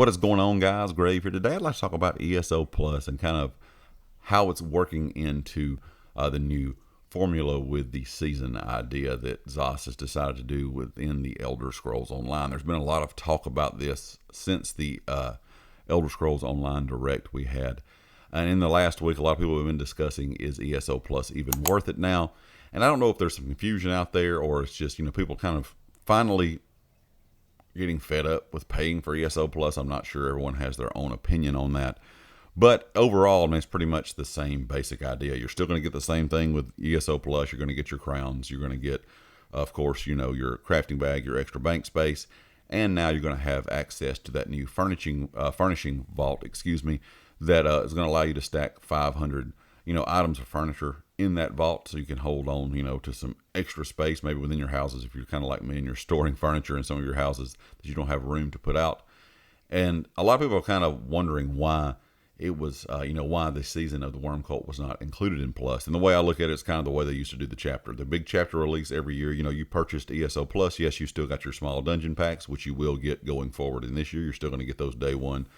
What is going on, guys? Grave here. Today I'd like to talk about ESO Plus and kind of how it's working into the new formula with the season idea that ZOS has decided to do within the Elder Scrolls Online. There's been a lot of talk about this since the Elder Scrolls Online Direct we had. And in the last week, a lot of people have been discussing, is ESO Plus even worth it now? And I don't know if there's some confusion out there, or it's just, people kind of finally getting fed up with paying for ESO Plus. I'm not sure. Everyone has their own opinion on that. But overall, I mean, it's pretty much the same basic idea. You're still going to get the same thing with ESO Plus. You're going to get your crowns. You're going to get, of course, your crafting bag, your extra bank space. And now you're going to have access to that new furnishing vault, that is going to allow you to stack 500, items of furniture in that vault, so you can hold on, to some extra space, maybe within your houses, if you're kind of like me and you're storing furniture in some of your houses that you don't have room to put out. And a lot of people are kind of wondering why it was, why the season of the Worm Cult was not included in Plus. And the way I look at it is kind of the way they used to do the chapter. The big chapter release every year, you purchased ESO Plus. Yes, you still got your small dungeon packs, which you will get going forward. And this year, you're still going to get those day one,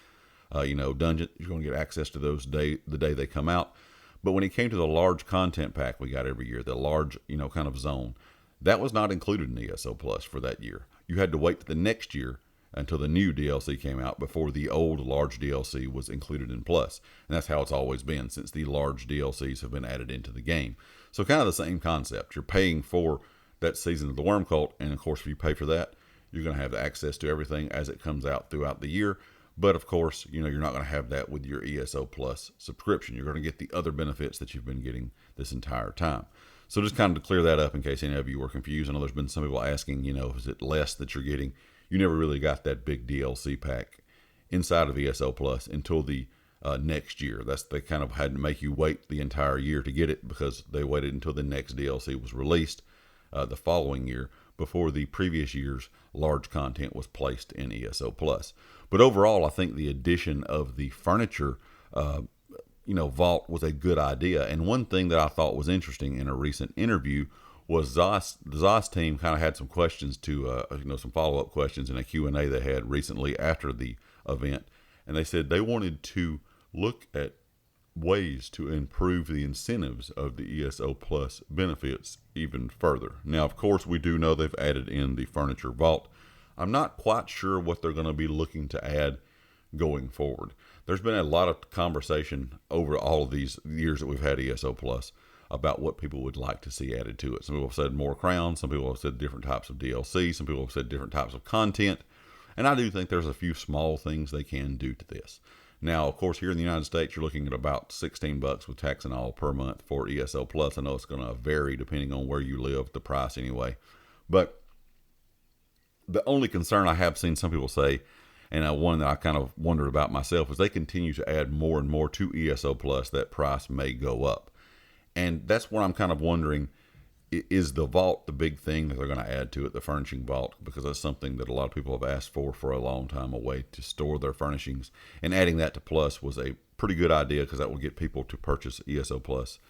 dungeon. You're going to get access to those the day they come out. But when it came to the large content pack we got every year, the large, kind of zone, that was not included in ESO Plus for that year. You had to wait to the next year until the new DLC came out before the old large DLC was included in Plus. And that's how it's always been since the large DLCs have been added into the game. So kind of the same concept. You're paying for that season of the Worm Cult, and of course, if you pay for that, you're going to have access to everything as it comes out throughout the year. But of course, you're not going to have that with your ESO Plus subscription. You're going to get the other benefits that you've been getting this entire time. So just kind of to clear that up in case any of you were confused. I know there's been some people asking, is it less that you're getting? You never really got that big DLC pack inside of ESO Plus until the next year. They kind of had to make you wait the entire year to get it, because they waited until the next DLC was released the following year before the previous year's large content was placed in ESO Plus. But overall, I think the addition of the furniture, vault was a good idea. And one thing that I thought was interesting in a recent interview was the ZOS team kind of had some questions to, some follow-up questions in a Q&A they had recently after the event. And they said they wanted to look at ways to improve the incentives of the ESO Plus benefits even further. Now, of course, we do know they've added in the furniture vault. I'm not quite sure what they're going to be looking to add going forward. There's been a lot of conversation over all of these years that we've had ESO Plus about what people would like to see added to it. Some people have said more crowns. Some people have said different types of DLC. Some people have said different types of content. And I do think there's a few small things they can do to this. Now, of course, here in the United States, you're looking at about $16 with tax and all per month for ESO Plus. I know it's going to vary depending on where you live, the price anyway. But the only concern I have seen some people say, and one that I kind of wondered about myself, is they continue to add more and more to ESO Plus, that price may go up. And that's what I'm kind of wondering, is the vault the big thing that they're going to add to it, the furnishing vault? Because that's something that a lot of people have asked for a long time, a way to store their furnishings. And adding that to Plus was a pretty good idea, because that will get people to purchase ESO Plus,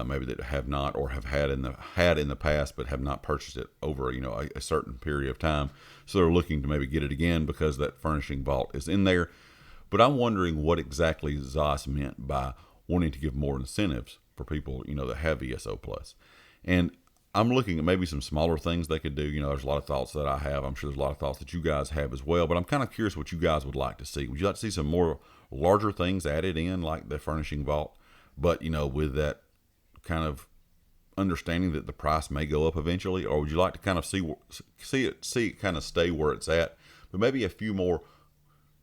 maybe that have not, or have had in the past but have not purchased it over a certain period of time. So they're looking to maybe get it again because that furnishing vault is in there. But I'm wondering what exactly ZOS meant by wanting to give more incentives for people that have ESO Plus. And I'm looking at maybe some smaller things they could do. There's a lot of thoughts that I have. I'm sure there's a lot of thoughts that you guys have as well. But I'm kind of curious what you guys would like to see. Would you like to see some more larger things added in, like the furnishing vault, but with that kind of understanding that the price may go up eventually? Or would you like to kind of see it kind of stay where it's at, but maybe a few more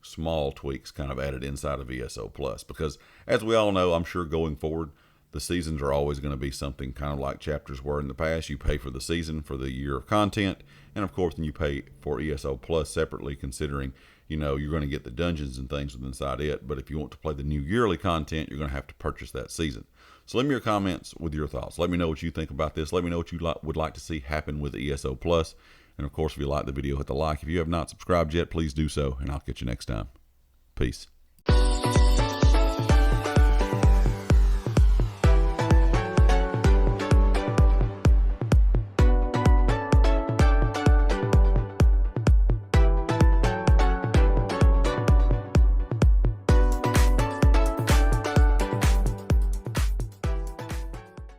small tweaks kind of added inside of ESO Plus? Because as we all know, I'm sure going forward, the seasons are always going to be something kind of like chapters were in the past. You pay for the season for the year of content, and of course then you pay for ESO Plus separately, considering you're going to get the dungeons and things within inside it. But if you want to play the new yearly content, you're going to have to purchase that season. So leave me your comments with your thoughts. Let me know what you think about this. Let me know what you would like to see happen with ESO Plus. And of course, if you like the video, hit the like. If you have not subscribed yet, please do so, and I'll catch you next time. Peace.